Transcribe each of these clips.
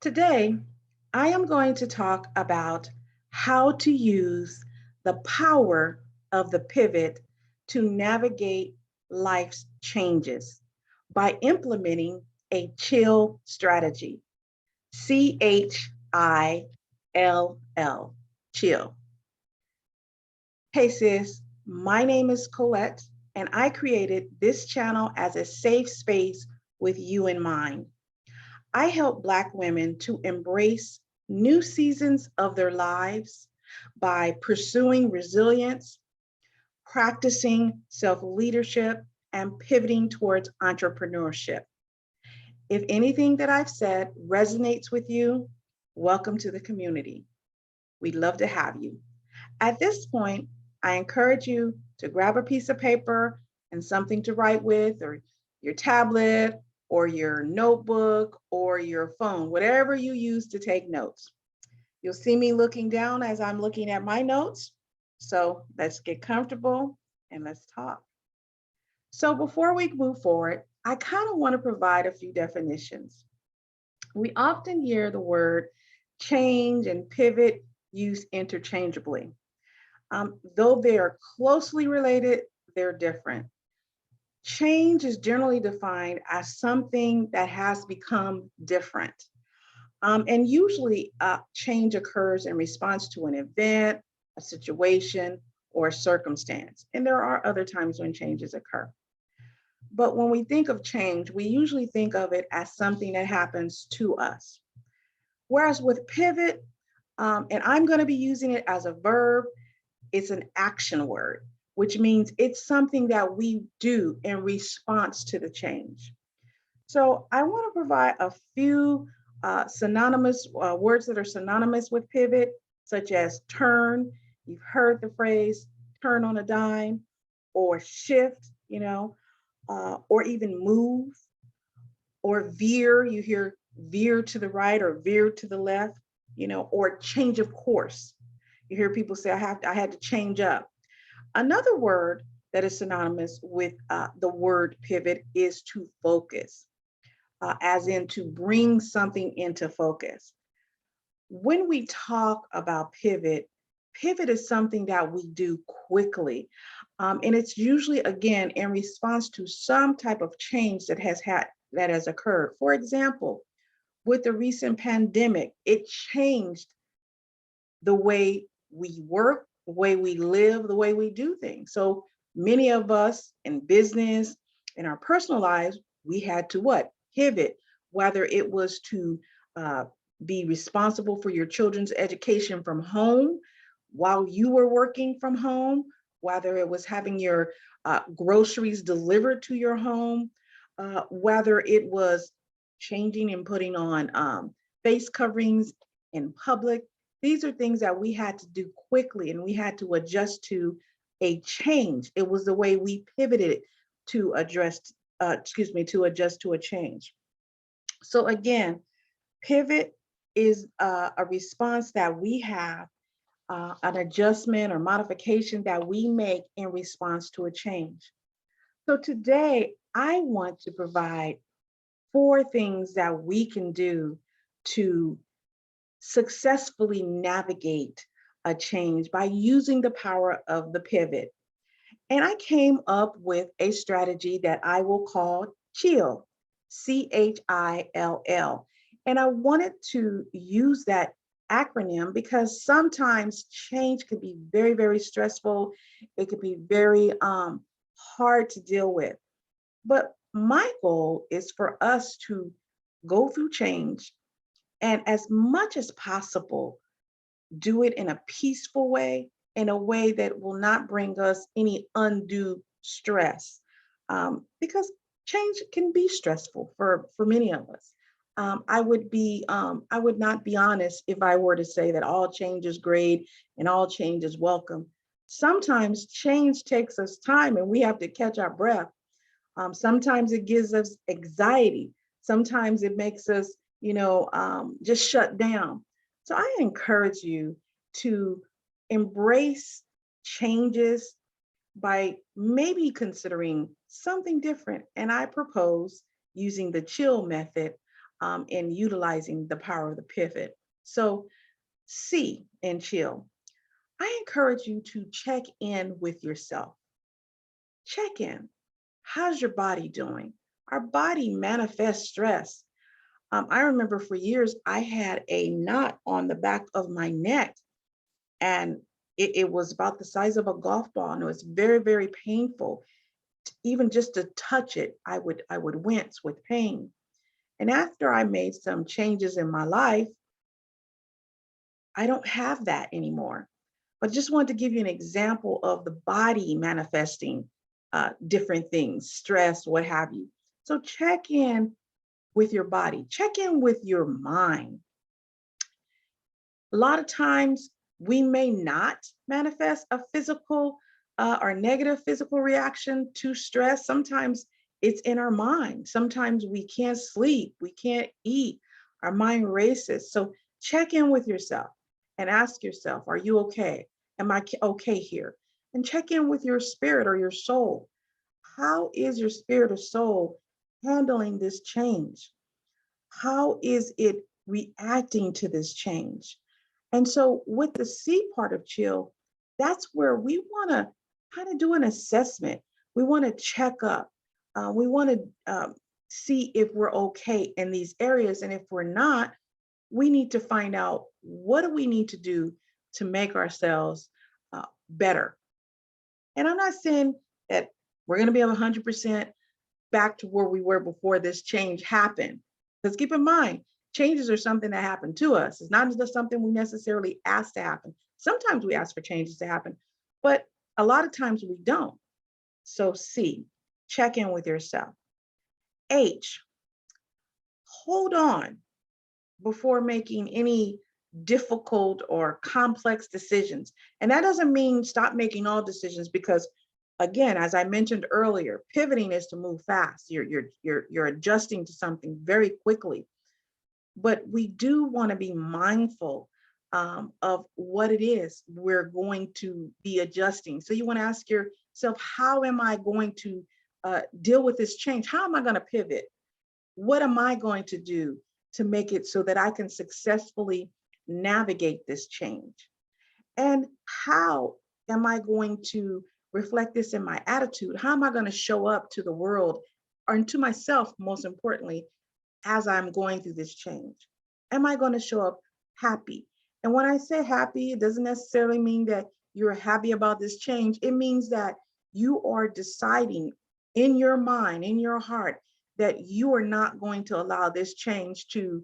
Today, I am going to talk about how to use the power of the pivot to navigate life's changes by implementing a chill strategy. C.H.I.L.L. Chill. Hey sis, my name is Colette, and I created this channel as a safe space with you in mind. I help Black women to embrace new seasons of their lives by pursuing resilience, practicing self leadership, and pivoting towards entrepreneurship. If anything that I've said resonates with you, welcome to the community. We'd love to have you. At this point, I encourage you to grab a piece of paper and something to write with, or your tablet, or your notebook, or your phone, whatever you use to take notes. You'll see me looking down as I'm looking at my notes. So let's get comfortable and let's talk. So before we move forward, I kind of want to provide a few definitions. We often hear the word change and pivot used interchangeably. Though they are closely related, they're different. Change is generally defined as something that has become different. And usually change occurs in response to an event, a situation, or a circumstance. And there are other times when changes occur. But when we think of change, we usually think of it as something that happens to us. Whereas with pivot, and I'm going to be using it as a verb, it's an action word, which means it's something that we do in response to the change. So I want to provide a few synonymous words that are synonymous with pivot, such as turn. You've heard the phrase turn on a dime, or shift, or even move, or veer. You hear veer to the right or veer to the left, or change of course. You hear people say, I had to change up. Another word that is synonymous with the word pivot is to focus, as in to bring something into focus. When we talk about pivot is something that we do quickly. And it's usually, again, in response to some type of change that has occurred. For example, with the recent pandemic, it changed the way we work, the way we live, the way we do things. So many of us in business, in our personal lives, we had to what? Pivot, whether it was to be responsible for your children's education from home while you were working from home, whether it was having your groceries delivered to your home, whether it was changing and putting on face coverings in public. These are things that we had to do quickly, and we had to adjust to a change. It was the way we pivoted to adjust to a change. So again, pivot is a response that we have, an adjustment or modification that we make in response to a change. So today, I want to provide 4 things that we can do to successfully navigate a change by using the power of the pivot. And I came up with a strategy that I will call CHILL, CHILL. And I wanted to use that acronym because sometimes change can be very, very stressful. It could be very hard to deal with. But my goal is for us to go through change and, as much as possible, do it in a peaceful way, in a way that will not bring us any undue stress. Because change can be stressful for many of us. I would not be honest if I were to say that all change is great and all change is welcome. Sometimes change takes us time and we have to catch our breath. Sometimes it gives us anxiety. Sometimes it makes us, just shut down. So I encourage you to embrace changes by maybe considering something different. And I propose using the CHILL method in utilizing the power of the pivot. So C in chill, I encourage you to check in with yourself. Check in. How's your body doing? Our body manifests stress. I remember for years I had a knot on the back of my neck, and it was about the size of a golf ball, and it was very, very painful. Even just to touch it, I would wince with pain. And after I made some changes in my life, I don't have that anymore. But just wanted to give you an example of the body manifesting different things, stress, what have you. So check in with your body, check in with your mind. A lot of times we may not manifest a physical or negative physical reaction to stress. Sometimes it's in our mind. Sometimes we can't sleep, we can't eat, our mind races. So check in with yourself and ask yourself, are you okay? Am I okay here? And check in with your spirit or your soul. How is your spirit or soul handling this change? How is it reacting to this change? And so with the C part of chill, that's where we want to kind of do an assessment. We want to check up. We want to see if we're okay in these areas. And if we're not, we need to find out what do we need to do to make ourselves better. And I'm not saying that we're going to be 100% back to where we were before this change happened. Because keep in mind, changes are something that happen to us. It's not just something we necessarily ask to happen. Sometimes we ask for changes to happen, but a lot of times we don't. So C, check in with yourself. H, hold on before making any difficult or complex decisions. And that doesn't mean stop making all decisions, because again, as I mentioned earlier, pivoting is to move fast. You're adjusting to something very quickly. But we do want to be mindful of what it is we're going to be adjusting. So you want to ask yourself, how am I going to deal with this change? How am I going to pivot? What am I going to do to make it so that I can successfully navigate this change? And how am I going to reflect this in my attitude? How am I going to show up to the world, or to myself, most importantly, as I'm going through this change? Am I going to show up happy? And when I say happy, it doesn't necessarily mean that you're happy about this change. It means that you are deciding in your mind, in your heart, that you are not going to allow this change to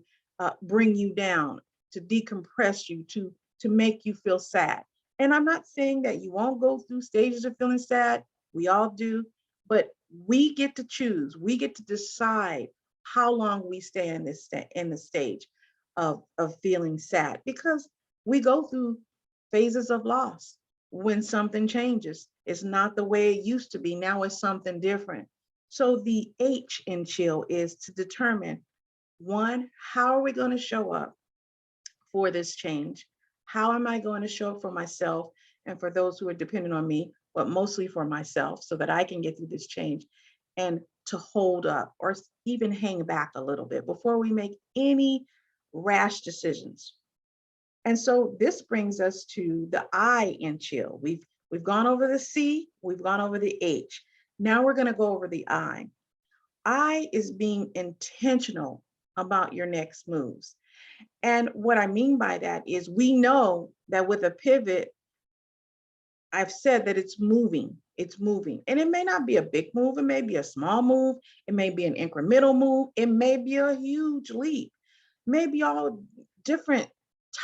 bring you down, to decompress you, to make you feel sad. And I'm not saying that you won't go through stages of feeling sad. We all do, but we get to choose. We get to decide how long we stay in the stage of feeling sad, because we go through phases of loss. When something changes, it's not the way it used to be. Now it's something different. So the H in chill is to determine, one, how are we going to show up for this change? How am I going to show up for myself and for those who are dependent on me, but mostly for myself, so that I can get through this change, and to hold up or even hang back a little bit before we make any rash decisions. And so this brings us to the I in chill. We've gone over the C, we've gone over the H. Now we're going to go over the I. I is being intentional about your next moves. And what I mean by that is, we know that with a pivot, I've said that it's moving. And it may not be a big move. It may be a small move. It may be an incremental move. It may be a huge leap. Maybe all different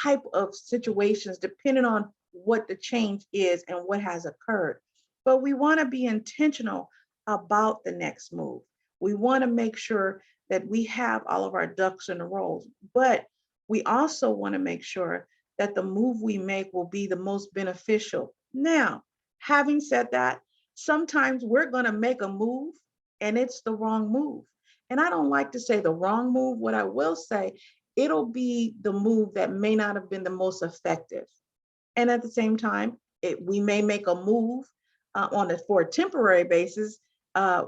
type of situations, depending on what the change is and what has occurred. But we want to be intentional about the next move. We want to make sure that we have all of our ducks in a row. But we also want to make sure that the move we make will be the most beneficial. Now, having said that, sometimes we're going to make a move and it's the wrong move. And I don't like to say the wrong move. What I will say, it'll be the move that may not have been the most effective. And at the same time, we may make a move for a temporary basis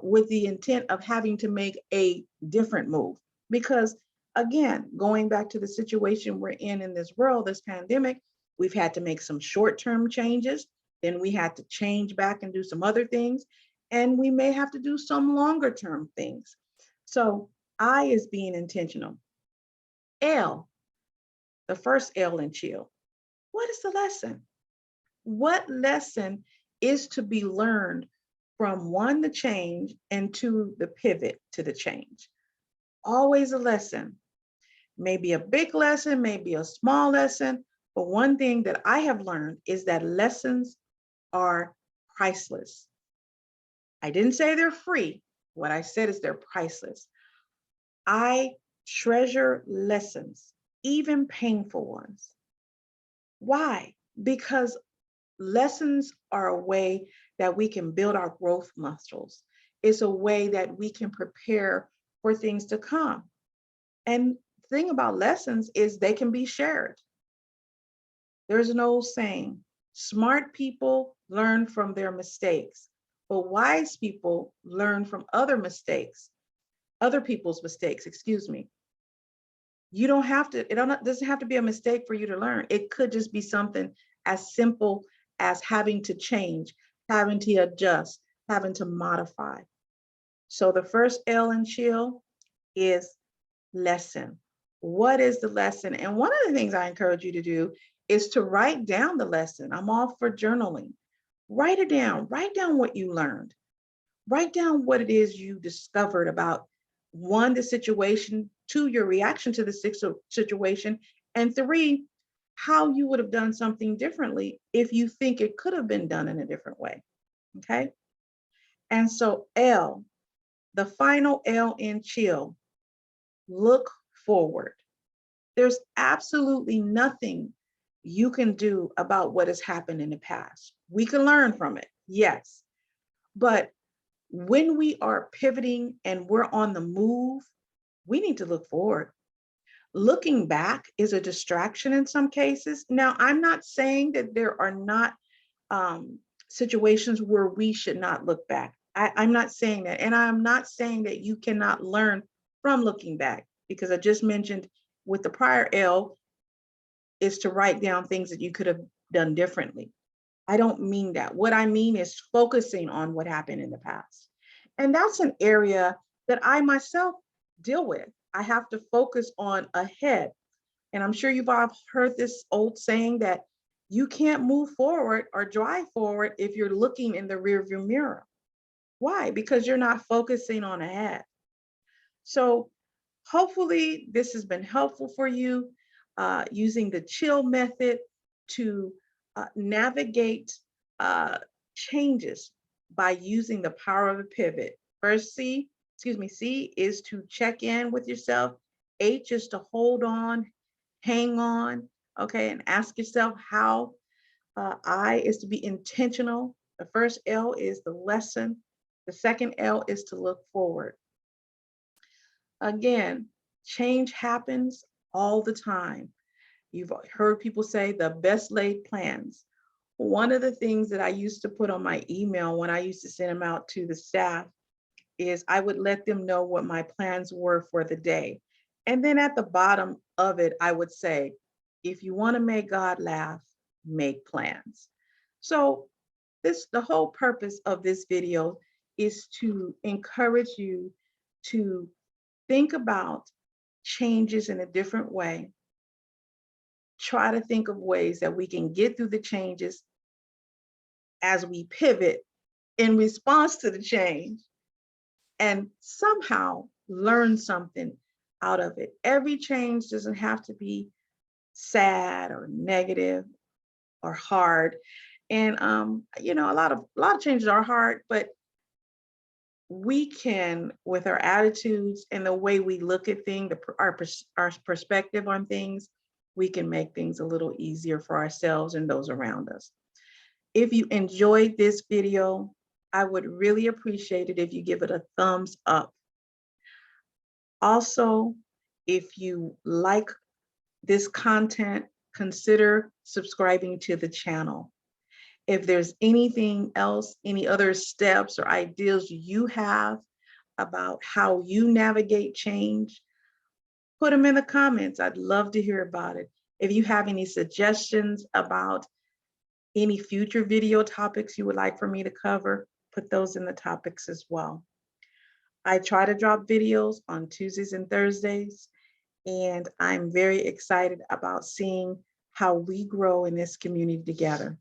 with the intent of having to make a different move. Because Again, going back to the situation we're in this world, this pandemic, we've had to make some short-term changes. Then we had to change back and do some other things. And we may have to do some longer-term things. So I is being intentional. L, the first L in CH.I.L.L. What is the lesson? What lesson is to be learned from one, the change, and two, the pivot to the change? Always a lesson. Maybe a big lesson, maybe a small lesson, but one thing that I have learned is that lessons are priceless. I didn't say they're free. What I said is they're priceless. I treasure lessons, even painful ones. Why? Because lessons are a way that we can build our growth muscles. It's a way that we can prepare for things to come. And the thing about lessons is they can be shared. There's an old saying, smart people learn from their mistakes, but wise people learn from other people's mistakes, excuse me. You don't have to, doesn't have to be a mistake for you to learn. It could just be something as simple as having to change, having to adjust, having to modify. So the first L in CH.I.L.L is lesson. What is the lesson? And one of the things I encourage you to do is to write down the lesson. I'm all for journaling. Write it down. Write down what you learned. Write down what it is you discovered about one, the situation, two, your reaction to the situation, and three, how you would have done something differently if you think it could have been done in a different way. Okay. And so L, the final L in CH.I.L.L, look forward. There's absolutely nothing you can do about what has happened in the past. We can learn from it, yes. But when we are pivoting and we're on the move, we need to look forward. Looking back is a distraction in some cases. Now, I'm not saying that there are not situations where we should not look back. I'm not saying that. And I'm not saying that you cannot learn from looking back, because I just mentioned with the prior L is to write down things that you could have done differently. I don't mean that. What I mean is focusing on what happened in the past. And that's an area that I myself deal with. I have to focus on ahead. And I'm sure you've all heard this old saying that you can't move forward or drive forward if you're looking in the rearview mirror. Why? Because you're not focusing on ahead. So hopefully this has been helpful for you, using the CH.I.L.L method to navigate changes by using the power of a pivot. First C is to check in with yourself. H is to hold on, hang on, okay, and ask yourself how. I is to be intentional. The first L is the lesson. The second L is to look forward. Again, change happens all the time. You've heard people say the best laid plans. One of the things that I used to put on my email when I used to send them out to the staff is I would let them know what my plans were for the day. And then at the bottom of it, I would say, if you want to make God laugh, make plans. So the whole purpose of this video is to encourage you to think about changes in a different way. Try to think of ways that we can get through the changes as we pivot in response to the change and somehow learn something out of it. Every change doesn't have to be sad or negative or hard. And you know, a lot of changes are hard, but we can, with our attitudes and the way we look at things, our perspective on things, we can make things a little easier for ourselves and those around us. If you enjoyed this video, I would really appreciate it if you give it a thumbs up. Also, if you like this content, consider subscribing to the channel. If there's anything else, any other steps or ideas you have about how you navigate change, Put them in the comments. I'd love to hear about it. If you have any suggestions about any future video topics you would like for me to cover, put those in the topics as well. I try to drop videos on Tuesdays and Thursdays, and I'm very excited about seeing how we grow in this community together.